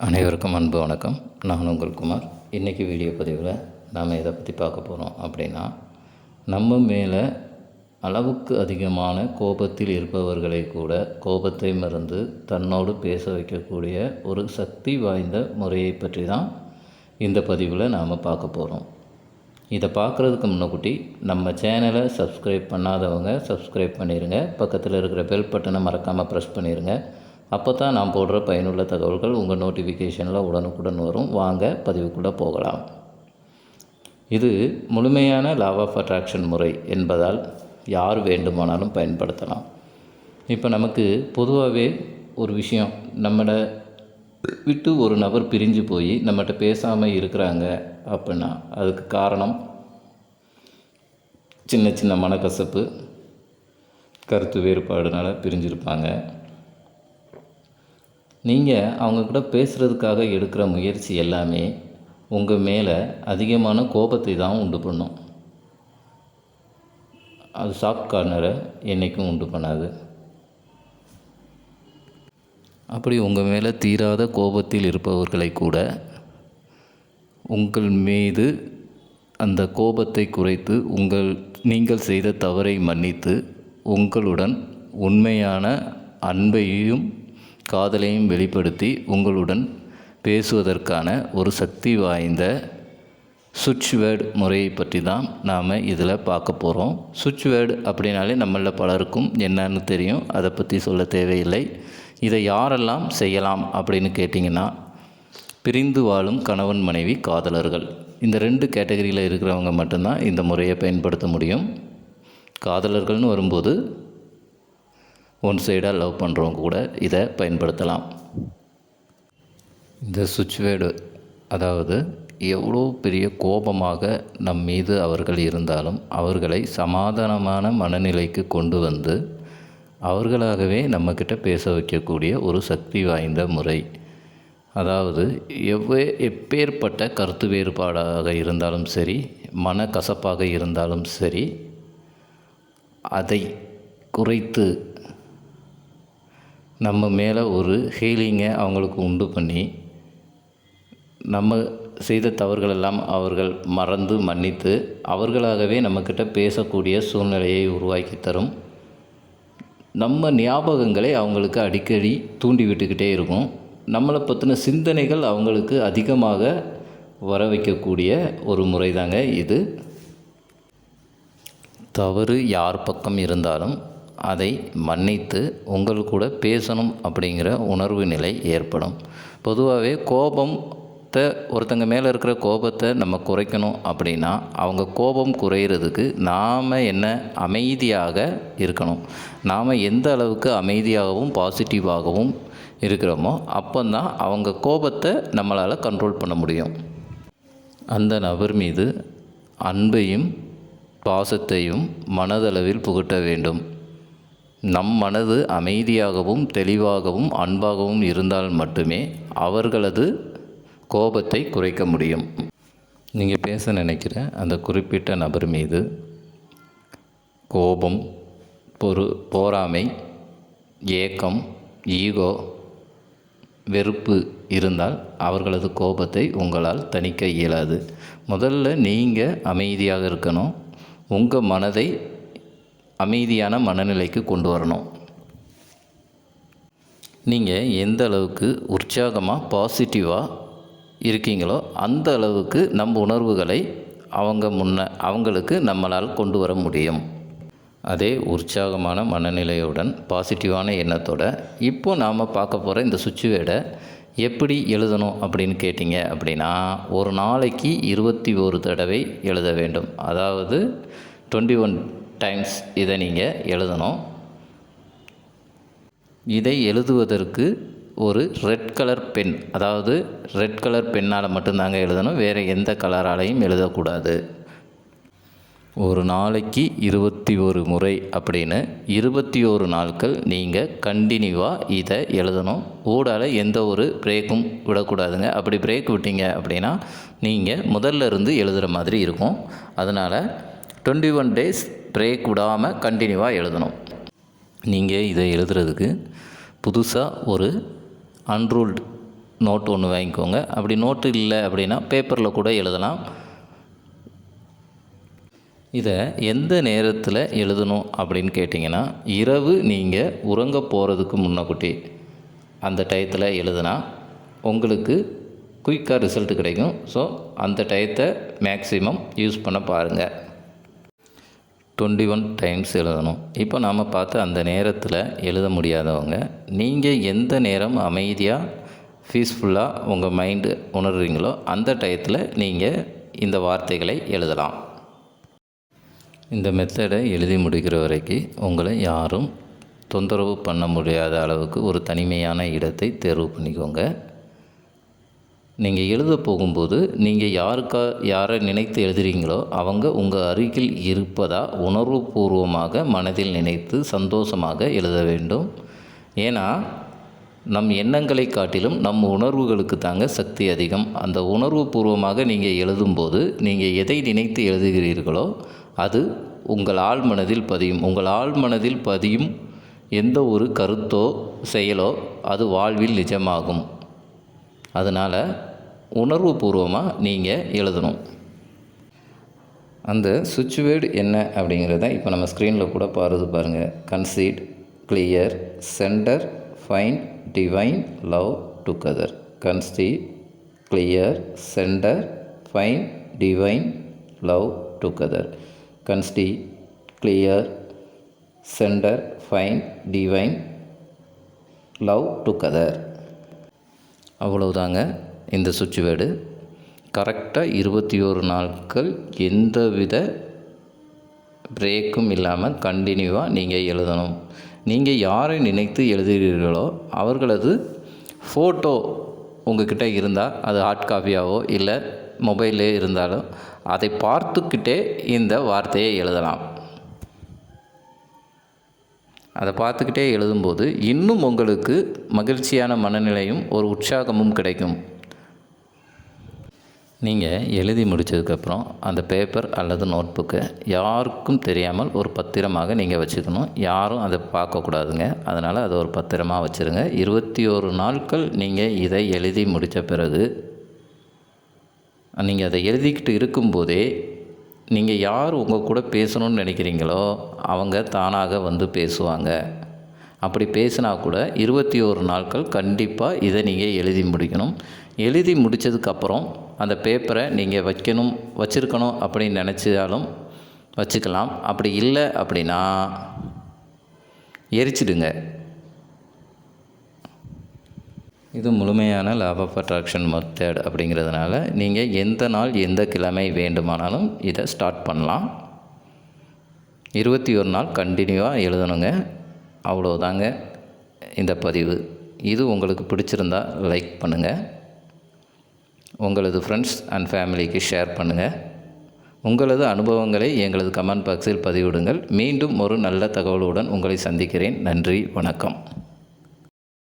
அனைவருக்கும் அன்பு வணக்கம். நான் உங்கள் குமார். இன்றைக்கி வீடியோ பதிவில் நாம் எதை பற்றி பார்க்க போகிறோம் அப்படின்னா, நம்ம மேலே அளவுக்கு அதிகமான கோபத்தில் இருப்பவர்களை கூட கோபத்தை மறந்து தன்னோடு பேச வைக்கக்கூடிய ஒரு சக்தி வாய்ந்த முறையை பற்றி தான் இந்த பதிவில் நாம் பார்க்க போகிறோம். இதை பார்க்குறதுக்கு முன்னக்கூட்டி நம்ம சேனலை சப்ஸ்கிரைப் பண்ணாதவங்க சப்ஸ்கிரைப் பண்ணிடுங்க. பக்கத்தில் இருக்கிற பெல் பட்டனை மறக்காமல் ப்ரெஸ் பண்ணிடுங்க. அப்போ தான் நான் போடுற பயனுள்ள தகவல்கள் உங்கள் நோட்டிஃபிகேஷனில் உடனுக்குடன் வரும். வாங்க பதிவுக்குள்ளே போகலாம். இது முழுமையான லா ஆஃப் அட்ராக்ஷன் முறை என்பதால் யார் வேண்டுமானாலும் பயன்படுத்தலாம். இப்போ நமக்கு பொதுவாகவே ஒரு விஷயம், நம்மளை விட்டு ஒரு நபர் பிரிஞ்சு போய் நம்மகிட்ட பேசாமல் இருக்கிறாங்க அப்படின்னா அதுக்கு காரணம் சின்ன சின்ன மனக்கசப்பு, கருத்து வேறுபாடுனால பிரிஞ்சிருப்பாங்க. நீங்கள் அவங்கக்கிட்ட பேசுகிறதுக்காக எடுக்கிற முயற்சி எல்லாமே உங்கள் மேலே அதிகமான கோபத்தை தான் உண்டு பண்ணும். அது சாஃப்ட் கார்னரை என்றைக்கும் உண்டு பண்ணாது. அப்படி உங்கள் மேலே தீராத கோபத்தில் இருப்பவர்களை கூட உங்கள் மீது அந்த கோபத்தை குறைத்து நீங்கள் செய்த தவறை மன்னித்து உங்களுடன் உண்மையான அன்பையும் காதலையும் வெளிப்படுத்தி உங்களுடன் பேசுவதற்கான ஒரு சக்தி வாய்ந்த சுவிட்ச் வேர்டு முறையை பற்றி தான் நாம் இதில் பார்க்க போகிறோம். சுவிட்ச் வேர்டு அப்படின்னாலே நம்மளில் பலருக்கும் என்னன்னு தெரியும், அதை பற்றி சொல்ல தேவையில்லை. இதை யாரெல்லாம் செய்யலாம் அப்படின்னு கேட்டிங்கன்னா, பிரிந்து வாழும் கணவன் மனைவி காதலர்கள், இந்த 2 கேட்டகரியில் இருக்கிறவங்க மட்டும்தான் இந்த முறையை பயன்படுத்த முடியும். காதலர்கள்னு வரும்போது ஒன் சைடாக லவ் பண்ணுறவங்க கூட இதை பயன்படுத்தலாம். இந்த சுவிட்ச் வேர்டு, அதாவது எவ்வளோ பெரிய கோபமாக நம் மீது அவர்கள் இருந்தாலும் அவர்களை சமாதானமான மனநிலைக்கு கொண்டு வந்து அவர்களாகவே நம்மக்கிட்ட பேச வைக்கக்கூடிய ஒரு சக்தி வாய்ந்த முறை. அதாவது எப்பேற்பட்ட கருத்து வேறுபாடாக இருந்தாலும் சரி, மனக்கசப்பாக இருந்தாலும் சரி, அதை குறைத்து நம்ம மேலே ஒரு ஹீலிங்கை அவங்களுக்கு உண்டு பண்ணி நம்ம செய்த தவறுகளெல்லாம் அவர்கள் மறந்து மன்னித்து அவர்களாகவே நம்மக்கிட்ட பேசக்கூடிய சூழ்நிலையை உருவாக்கி தரும். நம்ம ஞாபகங்களை அவங்களுக்கு அடிக்கடி தூண்டி விட்டுக்கிட்டே இருக்கும். நம்மளை பற்றின சிந்தனைகள் அவங்களுக்கு அதிகமாக வர வைக்கக்கூடிய ஒரு முறை தாங்க இது. தவறு யார் பக்கம் இருந்தாலும் அதை மன்னித்து உங்கள் கூட பேசணும் அப்படிங்கிற உணர்வு நிலை ஏற்படும். பொதுவாகவே ஒருத்தங்க மேலே இருக்கிற கோபத்தை நம்ம குறைக்கணும் அப்படின்னா அவங்க கோபம் குறையிறதுக்கு நாம் அமைதியாக இருக்கணும். நாம் எந்த அளவுக்கு அமைதியாகவும் பாசிட்டிவாகவும் இருக்கிறோமோ அப்போதான் அவங்க கோபத்தை நம்மளால் கண்ட்ரோல் பண்ண முடியும். அந்த நபர் மீது அன்பையும் பாசத்தையும் மனதளவில் புகட்ட வேண்டும். நம் மனது அமைதியாகவும் தெளிவாகவும் அன்பாகவும் இருந்தால் மட்டுமே அவர்களது கோபத்தை குறைக்க முடியும். நீங்கள் பேச நினைக்கிற அந்த குறிப்பிட்ட நபர் மீது கோபம், பொறாமை, ஏக்கம், ஈகோ, வெறுப்பு இருந்தால் அவர்களது கோபத்தை உங்களால் தணிக்க இயலாது. முதல்ல நீங்கள் அமைதியாக இருக்கணும். உங்கள் மனதை அமைதியான மனநிலைக்கு கொண்டு வரணும். நீங்கள் எந்த அளவுக்கு உற்சாகமாக பாசிட்டிவாக இருக்கீங்களோ அந்த அளவுக்கு நம்ம உணர்வுகளை அவங்களுக்கு நம்மளால் கொண்டு வர முடியும். அதே உற்சாகமான மனநிலையுடன் பாசிட்டிவான எண்ணத்தோட இப்போ நாம் பார்க்க போகிற இந்த சுவிட்ச் வேர்டை எப்படி எழுதணும் அப்படின்னு கேட்டிங்க அப்படின்னா, ஒரு நாளைக்கு 21 தடவை எழுத வேண்டும். அதாவது 21 டைம்ஸ் இதை நீங்கள் எழுதணும். இதை எழுதுவதற்கு ஒரு ரெட் கலர் பென், அதாவது ரெட் கலர் பென்னால் மட்டும்தாங்க எழுதணும், வேறு எந்த கலராலையும் எழுதக்கூடாது. ஒரு நாளைக்கு 21 முறை அப்படின்னு 21 நாட்கள் நீங்கள் கண்டினியூவாக இதை எழுதணும். ஊடால எந்த ஒரு பிரேக்கும் விடக்கூடாதுங்க. அப்படி பிரேக் விட்டீங்க அப்படின்னா நீங்கள் முதல்ல இருந்து எழுதுகிற மாதிரி இருக்கும். அதனால் 21 டேஸ் பிரேக் விடாமல் கண்டினியூவாக எழுதணும். நீங்கள் இதை எழுதுறதுக்கு புதுசாக ஒரு அன்ரூல்டு நோட் ஒன்று வாங்கிக்கோங்க. அப்படி நோட்டு இல்லை அப்படின்னா பேப்பரில் கூட எழுதலாம். இதை எந்த நேரத்தில் எழுதணும் அப்படின்னு கேட்டிங்கன்னா, இரவு நீங்கள் உறங்க போகிறதுக்கு முன்னக்கூட்டி அந்த டயத்தில் எழுதுனா உங்களுக்கு குயிக்காக ரிசல்ட் கிடைக்கும். ஸோ அந்த டயத்தை மேக்ஸிமம் யூஸ் பண்ண பாருங்கள். 21 டைம்ஸ் எழுதணும். இப்போ நாம் பார்த்த அந்த நேரத்தில் எழுத முடியாதவங்க, நீங்கள் எந்த நேரம் அமைதியாக பீஸ்ஃபுல்லாக உங்கள் மைண்டு உணர்றீங்களோ அந்த டயத்தில் நீங்கள் இந்த வார்த்தைகளை எழுதலாம். இந்த மெத்தடை எழுதி முடிக்கிற வரைக்கும் உங்களை யாரும் தொந்தரவு பண்ண முடியாத அளவுக்கு ஒரு தனிமையான இடத்தை தேர்வு பண்ணிக்கோங்க. நீங்கள் எழுத போகும்போது நீங்கள் யாரை நினைத்து எழுதுகிறீங்களோ அவங்க உங்கள் அருகில் இருப்பதா உணர்வுபூர்வமாக மனதில் நினைத்து சந்தோஷமாக எழுத வேண்டும். ஏன்னா நம் எண்ணங்களை காட்டிலும் நம் உணர்வுகளுக்கு தாங்க சக்தி அதிகம். அந்த உணர்வுபூர்வமாக நீங்கள் எழுதும்போது நீங்கள் எதை நினைத்து எழுதுகிறீர்களோ அது உங்கள் ஆழ்மனதில் பதியும். உங்கள் ஆழ்மனதில் பதியும் எந்த ஒரு கருத்தோ செயலோ அது வாழ்வில் நிஜமாகும். அதனால் உணர்வுபூர்வமாக நீங்கள் எழுதணும். அந்த சுவிட்ச் வேர்டு என்ன அப்படிங்கிறத இப்போ நம்ம ஸ்க்ரீனில் கூட பாருங்கள். Conceit, clear, centre, find, divine, love, together. Conceit, clear, centre, find, divine, love, together. Conceit, clear, centre, find, divine, love, together. அவ்வளவுதாங்க இந்த சுவிட்ச் வேர்டு. கரெக்டாக 21 நாட்கள் எந்தவித பிரேக்கும் இல்லாமல் கண்டினியூவாக நீங்கள் எழுதணும். நீங்கள் யாரை நினைத்து எழுதுகிறீர்களோ அவர்களது ஃபோட்டோ உங்கள்கிட்ட இருந்தால், அது ஹார்ட் காப்பியாவோ இல்லை மொபைல்லே இருந்தாலும் அதை பார்த்துக்கிட்டே இந்த வார்த்தையை எழுதலாம். அதை பார்த்துக்கிட்டே எழுதும்போது இன்னும் உங்களுக்கு மகிழ்ச்சியான மனநிலையும் ஒரு உற்சாகமும் கிடைக்கும். நீங்கள் எழுதி முடித்ததுக்கப்புறம் அந்த பேப்பர் அல்லது நோட்புக்கை யாருக்கும் தெரியாமல் ஒரு பத்திரமாக நீங்கள் வச்சுக்கணும். யாரும் அதை பார்க்கக்கூடாதுங்க. அதனால் அதை ஒரு பத்திரமாக வச்சுருங்க. 21 நாட்கள் நீங்கள் இதை எழுதி முடித்த பிறகு நீங்கள் அதை எழுதிக்கிட்டு இருக்கும்போதே நீங்கள் யார் உங்கள் கூட பேசணும்னு நினைக்கிறீங்களோ அவங்க தானாக வந்து பேசுவாங்க. அப்படி பேசினா கூட 21 நாட்கள் கண்டிப்பாக இதை நீங்கள் எழுதி முடிக்கணும். எழுதி முடித்ததுக்கப்புறம் அந்த பேப்பரை நீங்கள் வச்சுருக்கணும் அப்படின்னு நினச்சாலும் வச்சுக்கலாம். அப்படி இல்லை அப்படின்னா எரிச்சிடுங்க. இது முழுமையான லா ஆஃப் அட்ராக்ஷன் மெத்தட் அப்படிங்கிறதுனால நீங்கள் எந்த நாள் எந்த கிழமை வேண்டுமானாலும் இதை ஸ்டார்ட் பண்ணலாம். 21 நாள் கண்டினியூவாக எழுதணுங்க. அவ்வளோதாங்க இந்த பதிவு. இது உங்களுக்கு பிடிச்சிருந்தால் லைக் பண்ணுங்கள். உங்களது ஃப்ரெண்ட்ஸ் அண்ட் ஃபேமிலிக்கு ஷேர் பண்ணுங்கள். உங்களது அனுபவங்களை எங்களது கமெண்ட் பாக்ஸில் பதிவிடுங்கள். மீண்டும் ஒரு நல்ல தகவலுடன் உங்களை சந்திக்கிறேன். நன்றி, வணக்கம்.